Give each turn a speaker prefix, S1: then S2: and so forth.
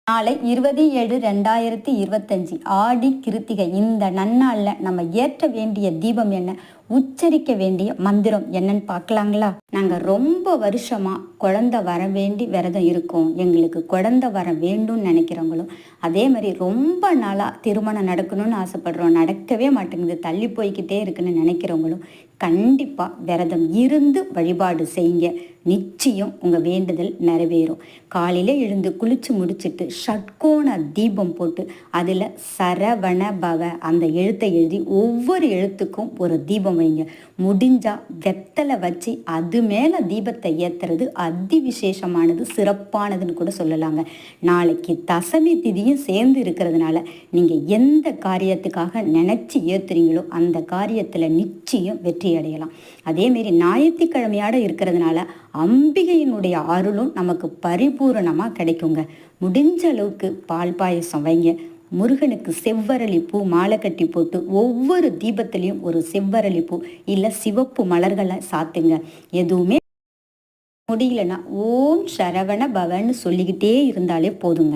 S1: நாளை 20/7/2025 ஆடி கிருத்திகை. இந்த நன்னாளில் நம்ம ஏற்ற வேண்டிய தீபம் என்ன, உச்சரிக்க வேண்டிய மந்திரம் என்னன்னு பார்க்கலாங்களா? நாங்கள் ரொம்ப வருஷமாக குழந்தை வர வேண்டி விரதம் இருக்கோம். எங்களுக்கு குழந்தை வர வேண்டும்னு நினைக்கிறவங்களும், அதே மாதிரி ரொம்ப நாளாக திருமணம் நடக்கணும்னு ஆசைப்படுறோம், நடக்கவே மாட்டேங்குது, தள்ளி போய்கிட்டே இருக்குன்னு நினைக்கிறவங்களும் கண்டிப்பாக விரதம் இருந்து வழிபாடு செய்யுங்க. நிச்சயம் உங்கள் வேண்டுதல் நிறைவேறும். காலையில் எழுந்து குளித்து முடிச்சுட்டு ஷட்கோண தீபம் போட்டு அதில் சரவண பவ அந்த எழுத்தை எழுதி ஒவ்வொரு எழுத்துக்கும் ஒரு தீபம் வைங்க. முடிஞ்சால் வெத்தலை வச்சு அது மேலே தீபத்தை ஏற்றுறது அதி விசேஷமானது, சிறப்பானதுன்னு கூட சொல்லலாங்க. நாளைக்கு தசமி திதியும் சேர்ந்து இருக்கிறதுனால நீங்கள் எந்த காரியத்துக்காக நினச்சி ஏற்றுறீங்களோ அந்த காரியத்தில் நிச்சயம் வெற்றி அடையலாம். அதேமாரி ஞாயிற்றுக்கிழமையோட இருக்கிறதுனால அம்பிகையினுடைய அருளும் நமக்கு பரிபூரணமாக கிடைக்குங்க. முடிஞ்ச அளவுக்கு பால் பாயசம் வைங்க. முருகனுக்கு செவ்வரளி பூ மாலை கட்டி போட்டு ஒவ்வொரு தீபத்திலையும் ஒரு செவ்வரளி பூ இல்லை சிவப்பு மலர்களை சாத்துங்க. எதுவுமே முடியலன்னா ஓம் சரவண பவன்னு சொல்லிக்கிட்டே இருந்தாலே போதுங்க.